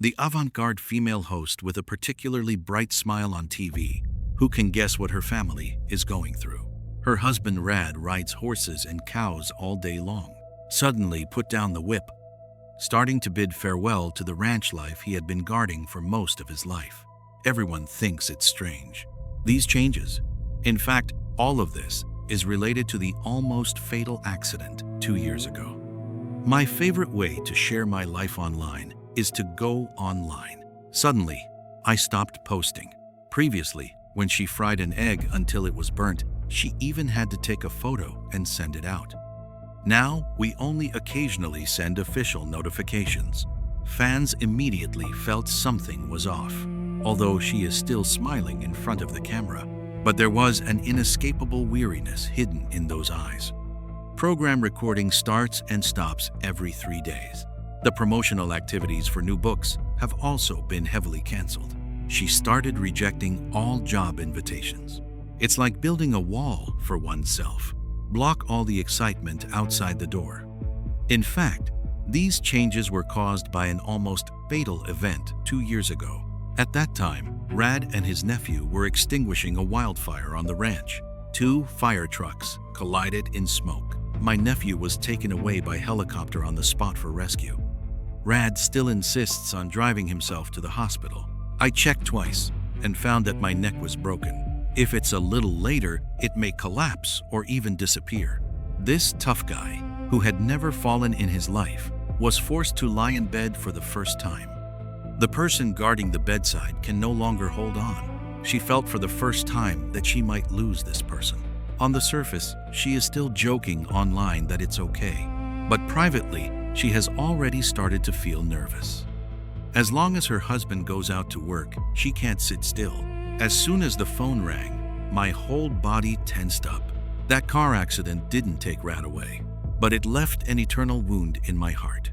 the avant-garde female host with a particularly bright smile on TV, who can guess what her family is going through. Her husband Rad rides horses and cows all day long, suddenly put down the whip, starting to bid farewell to the ranch life he had been guarding for most of his life. Everyone thinks it's strange. These changes, in fact, all of this, is related to the almost fatal accident 2 years ago. My favorite way to share my life online is to go online. Suddenly, I stopped posting. Previously, when she fried an egg until it was burnt, she even had to take a photo and send it out. Now, we only occasionally send official notifications. Fans immediately felt something was off, although she is still smiling in front of the camera. But there was an inescapable weariness hidden in those eyes. Program recording starts and stops every 3 days. The promotional activities for new books have also been heavily canceled. She started rejecting all job invitations. It's like building a wall for oneself. Block all the excitement outside the door. In fact, these changes were caused by an almost fatal event 2 years ago. At that time, Rad and his nephew were extinguishing a wildfire on the ranch. 2 fire trucks collided in smoke. My nephew was taken away by helicopter on the spot for rescue. Rad still insists on driving himself to the hospital. I checked twice and found that my neck was broken. If it's a little later, it may collapse or even disappear. This tough guy, who had never fallen in his life, was forced to lie in bed for the first time. The person guarding the bedside can no longer hold on. She felt for the first time that she might lose this person. On the surface, she is still joking online that it's okay, but privately, she has already started to feel nervous. As long as her husband goes out to work, she can't sit still. As soon as the phone rang, my whole body tensed up. That car accident didn't take Rad away, but it left an eternal wound in my heart.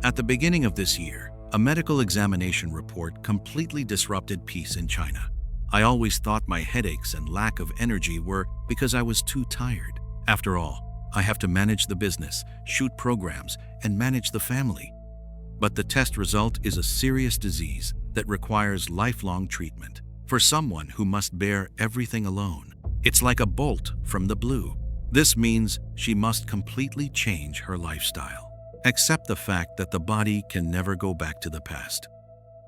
At the beginning of this year, a medical examination report completely disrupted peace in China. I always thought my headaches and lack of energy were because I was too tired. After all, I have to manage the business, shoot programs, and manage the family. But the test result is a serious disease that requires lifelong treatment. For someone who must bear everything alone, it's like a bolt from the blue. This means she must completely change her lifestyle. Accept the fact that the body can never go back to the past.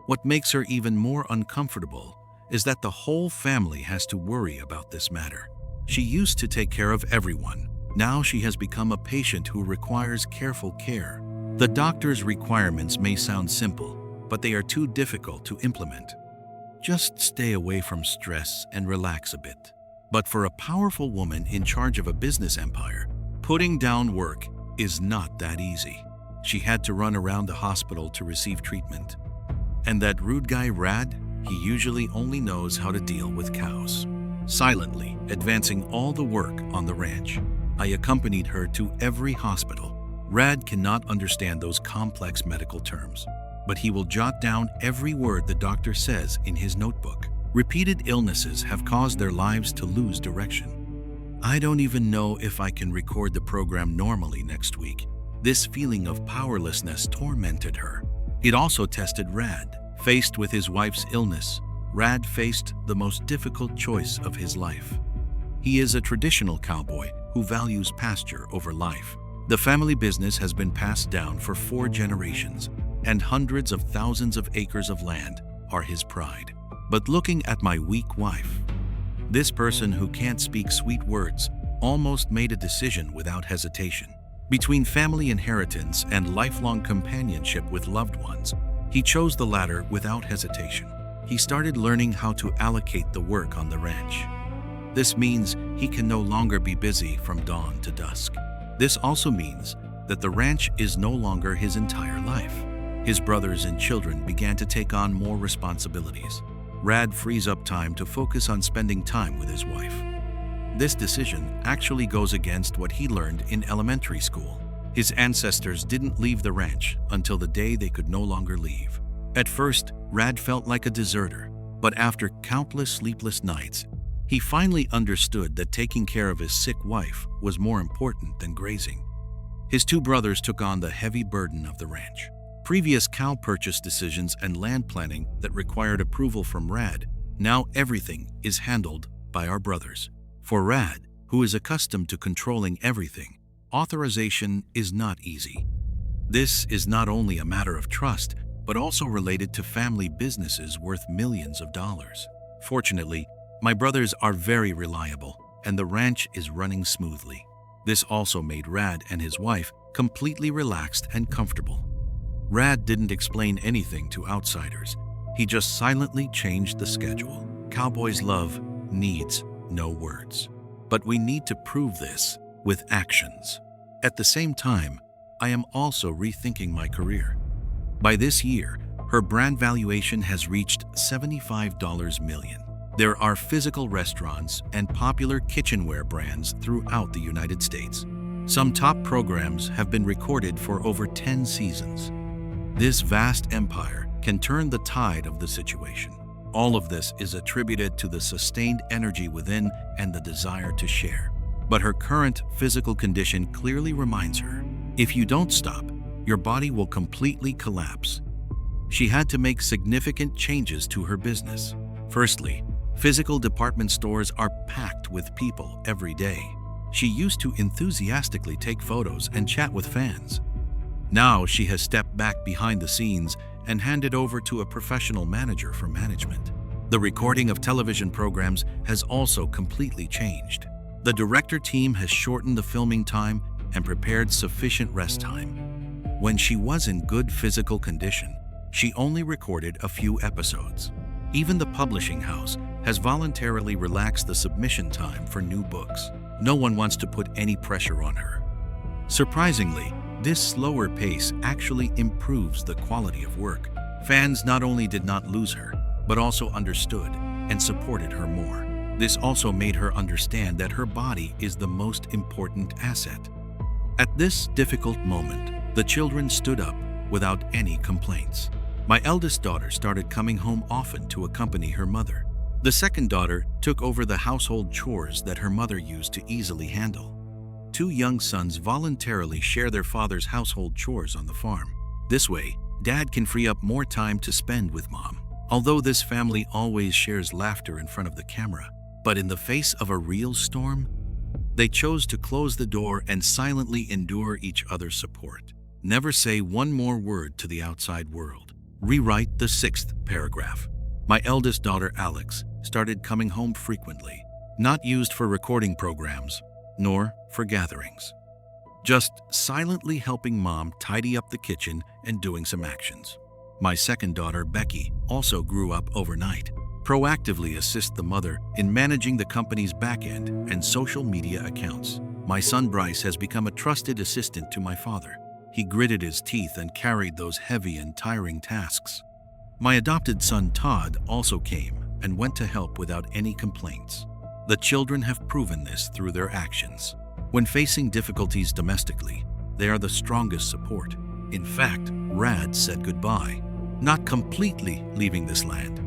What makes her even more uncomfortable is that the whole family has to worry about this matter. She used to take care of everyone. Now she has become a patient who requires careful care. The doctor's requirements may sound simple, but they are too difficult to implement. Just stay away from stress and relax a bit. But for a powerful woman in charge of a business empire, putting down work is not that easy. She had to run around the hospital to receive treatment. And that rude guy Rad, he usually only knows how to deal with cows. Silently advancing all the work on the ranch, I accompanied her to every hospital. Rad cannot understand those complex medical terms, but he will jot down every word the doctor says in his notebook. Repeated illnesses have caused their lives to lose direction. I don't even know if I can record the program normally next week. This feeling of powerlessness tormented her. It also tested Rad. Faced with his wife's illness, Rad faced the most difficult choice of his life. He is a traditional cowboy who values pasture over life. The family business has been passed down for 4 generations, and hundreds of thousands of acres of land are his pride. But looking at my weak wife, this person who can't speak sweet words almost made a decision without hesitation. Between family inheritance and lifelong companionship with loved ones, he chose the latter without hesitation. He started learning how to allocate the work on the ranch. This means he can no longer be busy from dawn to dusk. This also means that the ranch is no longer his entire life. His brothers and children began to take on more responsibilities. Rad frees up time to focus on spending time with his wife. This decision actually goes against what he learned in elementary school. His ancestors didn't leave the ranch until the day they could no longer leave. At first, Rad felt like a deserter, but after countless sleepless nights, he finally understood that taking care of his sick wife was more important than grazing. His 2 brothers took on the heavy burden of the ranch. Previous cow purchase decisions and land planning that required approval from Rad, now everything is handled by our brothers. For Rad, who is accustomed to controlling everything, authorization is not easy. This is not only a matter of trust, but also related to family businesses worth millions of dollars. Fortunately, my brothers are very reliable, and the ranch is running smoothly. This also made Rad and his wife completely relaxed and comfortable. Rad didn't explain anything to outsiders. He just silently changed the schedule. Cowboys' love needs no words. But we need to prove this with actions. At the same time, I am also rethinking my career. By this year, her brand valuation has reached $75 million. There are physical restaurants and popular kitchenware brands throughout the United States. Some top programs have been recorded for over 10 seasons. This vast empire can turn the tide of the situation. All of this is attributed to the sustained energy within and the desire to share. But her current physical condition clearly reminds her, if you don't stop, your body will completely collapse. She had to make significant changes to her business. Firstly, physical department stores are packed with people every day. She used to enthusiastically take photos and chat with fans. Now she has stepped back behind the scenes and handed over to a professional manager for management. The recording of television programs has also completely changed. The director team has shortened the filming time and prepared sufficient rest time. When she was in good physical condition, she only recorded a few episodes. Even the publishing house has voluntarily relaxed the submission time for new books. No one wants to put any pressure on her. Surprisingly, this slower pace actually improves the quality of work. Fans not only did not lose her, but also understood and supported her more. This also made her understand that her body is the most important asset. At this difficult moment, the children stood up without any complaints. My eldest daughter started coming home often to accompany her mother. The second daughter took over the household chores that her mother used to easily handle. Two young sons voluntarily share their father's household chores on the farm. This way, Dad can free up more time to spend with Mom. Although this family always shares laughter in front of the camera, but in the face of a real storm, they chose to close the door and silently endure each other's support. Never say one more word to the outside world. Rewrite the 6th paragraph. My eldest daughter, Alex, started coming home frequently, not used for recording programs, nor for gatherings. Just silently helping Mom tidy up the kitchen and doing some actions. My second daughter, Becky, also grew up overnight. Proactively assist the mother in managing the company's back-end and social media accounts. My son, Bryce, has become a trusted assistant to my father. He gritted his teeth and carried those heavy and tiring tasks. My adopted son, Todd, also came and went to help without any complaints. The children have proven this through their actions. When facing difficulties domestically, they are the strongest support. In fact, Rad said goodbye, not completely leaving this land.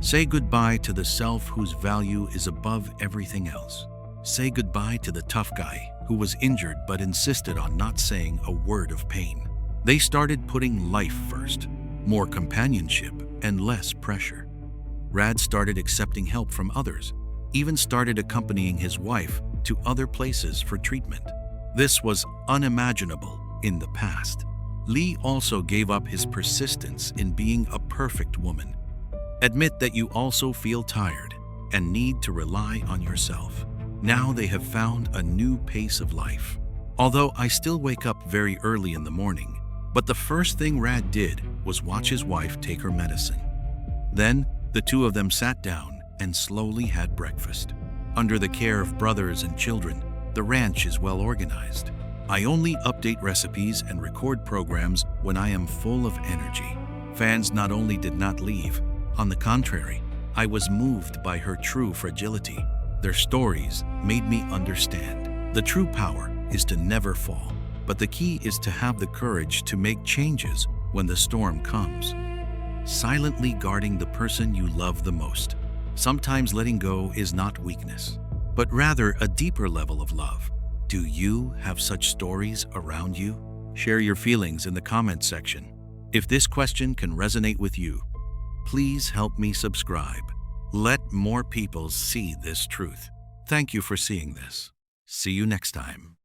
Say goodbye to the self whose value is above everything else. Say goodbye to the tough guy who was injured but insisted on not saying a word of pain. They started putting life first, more companionship and less pressure. Rad started accepting help from others, even started accompanying his wife to other places for treatment. This was unimaginable in the past. Lee also gave up his persistence in being a perfect woman. Admit that you also feel tired and need to rely on yourself. Now they have found a new pace of life. Although I still wake up very early in the morning, but the first thing Rad did was watch his wife take her medicine. Then the two of them sat down and slowly had breakfast. Under the care of brothers and children, the ranch is well organized. I only update recipes and record programs when I am full of energy. Fans not only did not leave, on the contrary, I was moved by her true fragility. Their stories made me understand. The true power is to never fall, but the key is to have the courage to make changes when the storm comes. Silently guarding the person you love the most. Sometimes letting go is not weakness, but rather a deeper level of love. Do you have such stories around you? Share your feelings in the comment section. If this question can resonate with you, please help me subscribe. Let more people see this truth. Thank you for seeing this. See you next time.